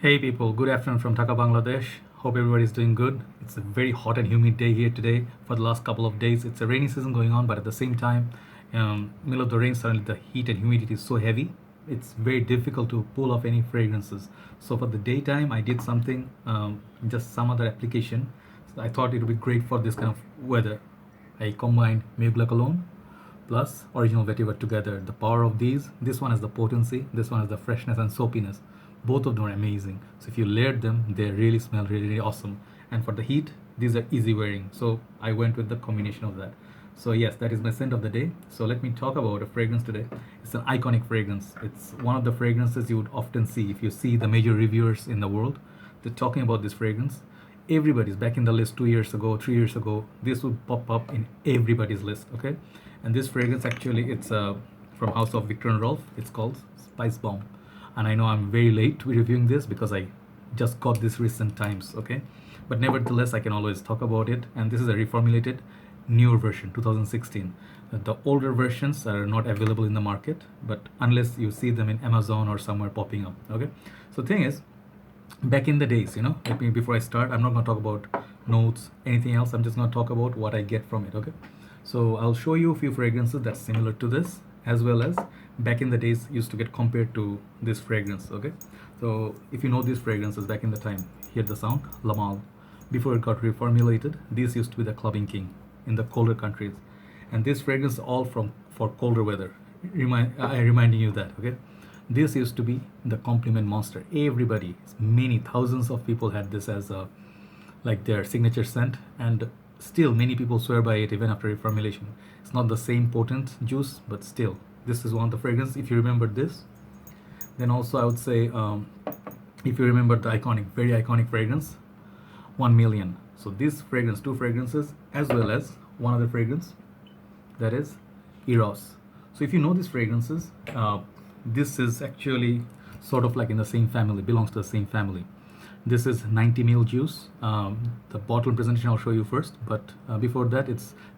Hey people, good afternoon from Dhaka, Bangladesh. Hope everybody's doing good. It's a very hot and humid day here today for the last couple of days. It's a rainy season going on, but at the same time, middle of the rain, suddenly the heat and humidity is so heavy. It's very difficult to pull off any fragrances. So for the daytime, I did something, just some other application. So I thought it would be great for this kind of weather. I combined Mugler cologne plus original vetiver together. The power of these, this one has the potency, this one has the freshness and soapiness. Both of them are amazing. So if you layered them, they really smell really, really awesome. And for the heat, these are easy wearing. So I went with the combination of that. So yes, that is my scent of the day. So let me talk about a fragrance today. It's an iconic fragrance. It's one of the fragrances you would often see if you see the major reviewers in the world. They're talking about this fragrance. Everybody's back in the list 2 years ago, 3 years ago. This would pop up in everybody's list. Okay, and this fragrance actually it's from House of Viktor Rolf. It's called Spicebomb, and I know I'm very late to be reviewing this because I just got this recent times. Okay, but nevertheless I can always talk about it. And this is a reformulated newer version 2016. The older versions are not available in the market, but unless you see them in Amazon or somewhere popping up. Okay, so the thing is, back in the days, let me, before I start, I'm not going to talk about notes, anything else. I'm just going to talk about what I get from it. Okay, so I'll show you a few fragrances that's similar to this, as well as back in the days used to get compared to this fragrance. Okay, so if you know these fragrances back in the time, hear the sound, Lamal. Before it got reformulated, these used to be the clubbing king in the colder countries, and this fragrance all from for colder weather. Reminding you that. Okay, this used to be the compliment monster. Everybody, many thousands of people had this as a like their signature scent, and still many people swear by it even after reformulation. It's not the same potent juice, but still, this is one of the fragrance. If you remember this, then also I would say, if you remember the iconic, very iconic fragrance, 1 million. So this fragrance, two fragrances, as well as one other fragrance, that is Eros. So if you know these fragrances, this is actually sort of like in the same family, belongs to the same family. This is 90 ml juice. The bottle presentation I'll show you first, but before that,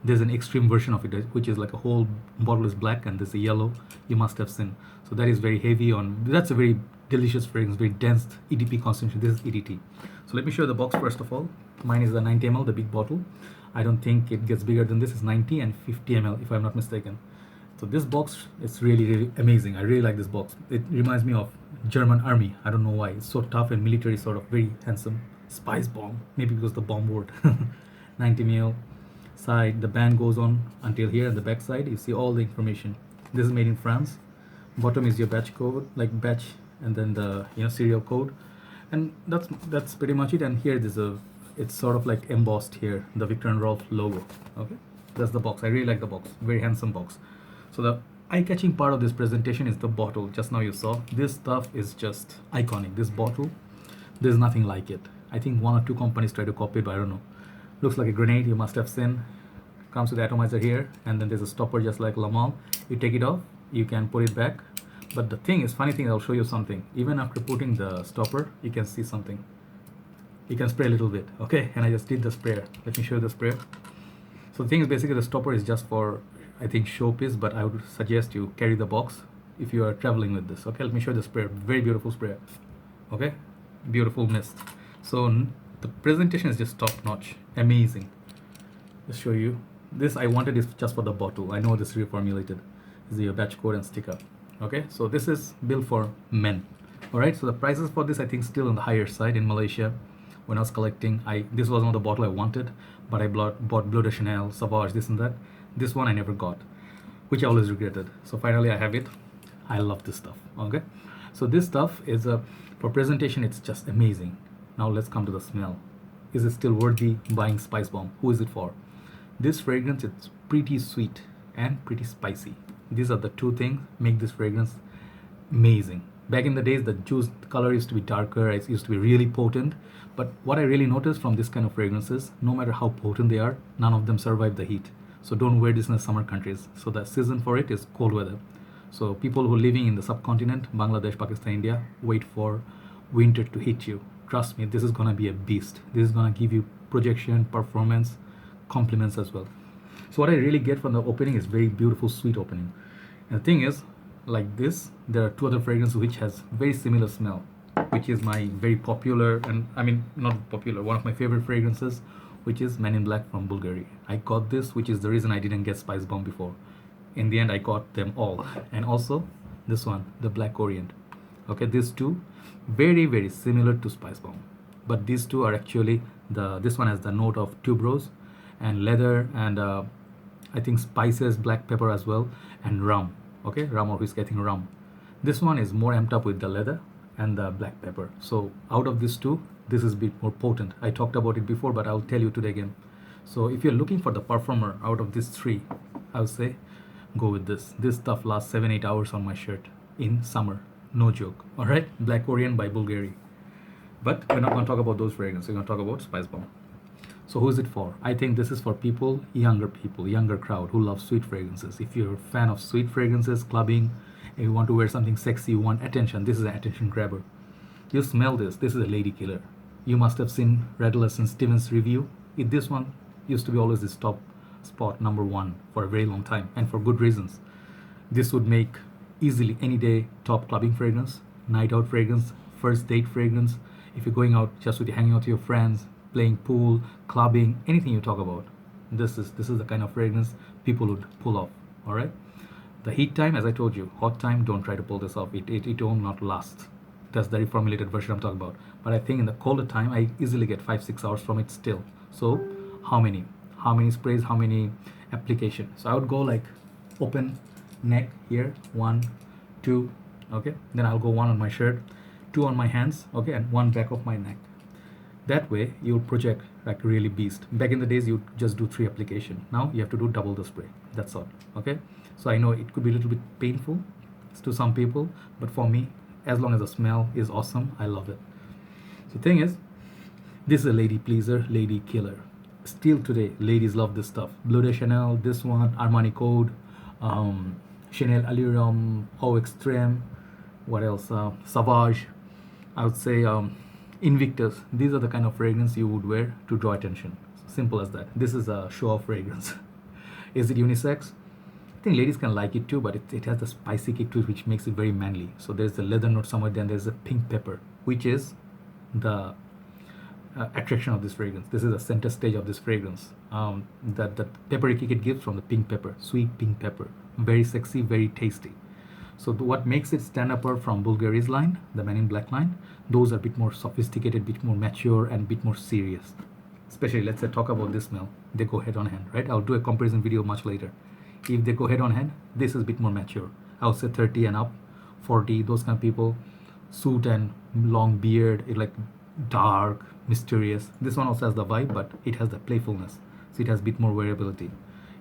there's an extreme version of it, which is like a whole bottle is black and there's a yellow. You must have seen. So that is very heavy on. That's a very delicious fragrance, very dense EDP concentration. This is EDT. So let me show you the box first of all. Mine is the 90 ml, the big bottle. I don't think it gets bigger than this. It's 90 and 50 ml, if I'm not mistaken. So this box is really, really amazing. I really like this box. It reminds me of German army. I don't know why. It's so tough and military, sort of very handsome. Spicebomb, maybe because the bomb word. 90 ml side. The band goes on until here. And the back side, you see all the information. This is made in France. Bottom is your batch code, like batch, and then the serial code, and that's pretty much it. And here there's it's sort of like embossed here, the Viktor and Rolf logo. Okay, that's the box. I really like the box. Very handsome box. So the eye-catching part of this presentation is the bottle. Just now you saw this stuff is just iconic. This bottle, there's nothing like it. I think one or two companies try to copy it, but I don't know. Looks like a grenade. You must have seen. Comes with the atomizer here, and then there's a stopper just like Lamal. You take it off, you can put it back. But the thing is, funny thing, I'll show you something. Even after putting the stopper, you can see something. You can spray a little bit. Okay, and I just did the sprayer. Let me show you the sprayer. So the thing is, basically the stopper is just for, I think, showpiece, but I would suggest you carry the box if you are traveling with this. Okay, let me show you the sprayer. Very beautiful sprayer. Okay, beautiful mist. So the presentation is just top notch, amazing. Let's show you. This I wanted is just for the bottle. I know this is reformulated. This is your batch code and sticker. Okay, so this is built for men. All right, so the prices for this I think still on the higher side in Malaysia. When I was collecting, this was not the bottle I wanted, but I bought Bleu de Chanel, Sauvage, this and that. This one I never got, which I always regretted. So finally I have it. I love this stuff. Okay, so this stuff is for presentation. It's just amazing. Now let's come to the smell. Is it still worthy buying Spicebomb? Who is it for? This fragrance, it's pretty sweet and pretty spicy. These are the two things make this fragrance amazing. Back in the days, the juice color used to be darker. It used to be really potent. But what I really noticed from this kind of fragrances, no matter how potent they are, none of them survive the heat. So don't wear this in the summer countries. So the season for it is cold weather. So people who are living in the subcontinent, Bangladesh, Pakistan, India, wait for winter to hit you. Trust me, this is gonna be a beast. This is gonna give you projection, performance, compliments as well. So what I really get from the opening is very beautiful, sweet opening. And the thing is, like this, there are two other fragrances which has very similar smell. which is my very popular, and I mean not popular, one of my favorite fragrances, which is Men in Black from Bulgari. I got this, which is the reason I didn't get Spicebomb before. In the end, I got them all, and also this one, the Black Orient. Okay, these two, very similar to Spicebomb, but these two are actually this one has the note of tuberose and leather and I think spices, black pepper as well, and rum. Okay, rum or whiskey, I think rum. This one is more amped up with the leather and the black pepper. So out of these two, this is a bit more potent. I talked about it before, but I'll tell you today again. So if you're looking for the perfumer out of these three, I would say go with this. This stuff lasts 7-8 hours on my shirt in summer. No joke. All right, Black Orient by Bulgari. But we're not going to talk about those fragrances. We're going to talk about Spicebomb. So who is it for? I think this is for people, younger crowd who love sweet fragrances. If you're a fan of sweet fragrances, clubbing, if you want to wear something sexy, you want attention, this is an attention grabber. You smell this is a lady killer. You must have seen Redless and Stevens' review. This one used to be always this top spot, #1 for a very long time, and for good reasons. This would make easily any day top clubbing fragrance, night out fragrance, first date fragrance. If you're going out just with hanging out with your friends, playing pool, clubbing, anything you talk about, this is the kind of fragrance people would pull off. All right. The heat time, as I told you, hot time, don't try to pull this off. It will not last. That's the reformulated version I'm talking about. But I think in the colder time, I easily get 5-6 hours from it still. So how many sprays, how many application? So I would go like open neck here, 1, 2, okay. Then I'll go 1 on my shirt, 2 on my hands, okay, and 1 back of my neck. That way you'll project like really beast. Back in the days, you just do 3 application. Now you have to do double the spray. That's all. Okay. So I know it could be a little bit painful to some people, but for me, as long as the smell is awesome, I love it. So the thing is, this is a lady pleaser, lady killer. Still today, ladies love this stuff. Bleu de Chanel, this one, Armani Code, Chanel Allure Eau Extreme, what else? Sauvage. I would say Invictus. These are the kind of fragrance you would wear to draw attention. Simple as that. This is a show-off fragrance. Is it unisex? I think ladies can like it too, but it has the spicy kick to it, which makes it very manly. So there's the leather note somewhere, then there's a pink pepper, which is the attraction of this fragrance. This is the center stage of this fragrance. That peppery kick it gives from the pink pepper, sweet pink pepper. Very sexy, very tasty. So what makes it stand apart from Bulgari's line, the Men in Black line, those are a bit more sophisticated, a bit more mature, and a bit more serious. Especially, let's say, talk about this smell. They go head on hand, right? I'll do a comparison video much later. If they go head on hand, this is a bit more mature. I would say 30 and up, 40, those kind of people, suit and long beard, like dark, mysterious. This one also has the vibe, but it has the playfulness. So it has a bit more variability.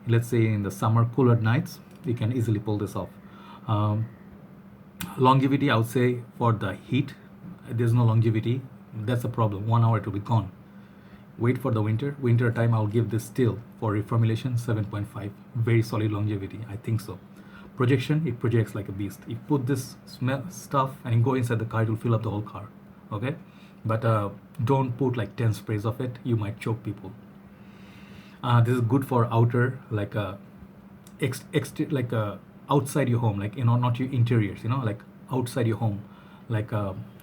Let's say in the summer, cooler nights, you can easily pull this off. Longevity, I would say for the heat, there's no longevity. That's a problem. 1 hour it will be gone. Wait for the winter time. I'll give this still for reformulation 7.5. Very solid longevity, I think so. Projection, it projects like a beast. You put this smell stuff and you go inside the car, it will fill up the whole car. Okay, but don't put like 10 sprays of it. You might choke people. This is good for outer, like outside your home, like, not your interiors, like outside your home, like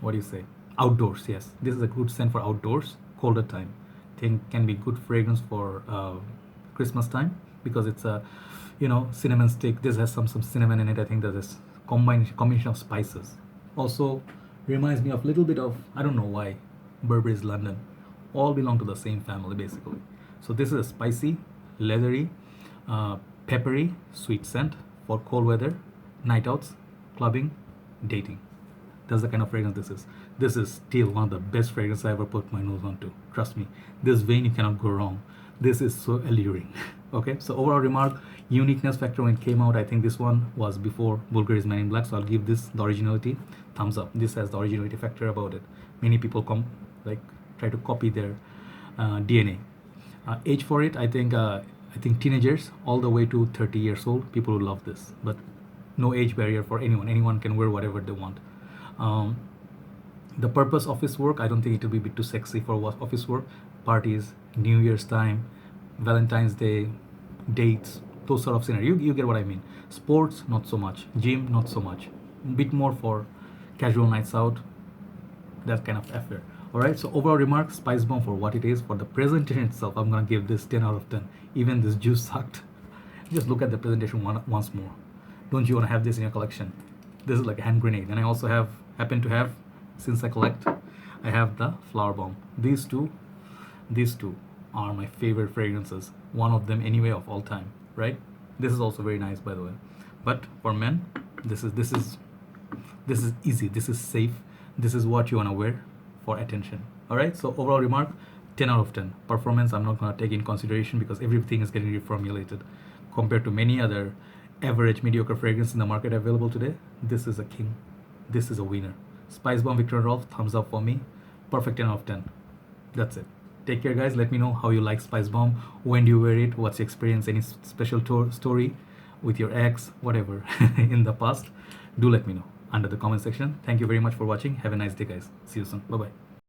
what do you say, outdoors. Yes, this is a good scent for outdoors, colder time. Think can be good fragrance for Christmas time, because it's a cinnamon stick. This has some cinnamon in it. I think that is combination of spices. Also reminds me of a little bit of, I don't know why, Burberry's London. All belong to the same family basically. So this is a spicy, leathery, peppery, sweet scent for cold weather, night outs, clubbing, dating. That's the kind of fragrance this is. This is still one of the best fragrances I ever put my nose onto. Trust me, this vein you cannot go wrong. This is so alluring. Okay, so overall remark, uniqueness factor when it came out, I think this one was before Bulgari's Men in Black, so I'll give this the originality, thumbs up. This has the originality factor about it. Many people try to copy their DNA. Age for it, I think teenagers all the way to 30 years old, people will love this. But no age barrier for anyone. Anyone can wear whatever they want. The purpose office work, I don't think it will be a bit too sexy for office work. Parties, New Year's time, Valentine's Day, dates, those sort of scenario. You get what I mean. Sports, not so much. Gym, not so much. Bit more for casual nights out. that kind of affair. All right, so overall remarks, Spicebomb for what it is. For the presentation itself, I'm gonna give this 10 out of 10. Even this juice sucked. Just look at the presentation once more. Don't you want to have this in your collection? This is like a hand grenade. And I also happen to have, since I collect, I have the Flowerbomb. These two are my favorite fragrances. One of them anyway of all time, right? This is also very nice, by the way. But for men, this is easy. This is safe. This is what you want to wear for attention. All right. So overall remark, 10 out of 10. Performance, I'm not going to take in consideration because everything is getting reformulated compared to many other average mediocre fragrances in the market available today. This is a king. This is a winner. Spicebomb Viktor Rolf, thumbs up for me. Perfect 10 out of 10. That's it. Take care, guys. Let me know how you like Spicebomb. When do you wear it? What's your experience? Any special story with your ex, whatever, in the past? Do let me know under the comment section. Thank you very much for watching. Have a nice day, guys. See you soon. Bye-bye.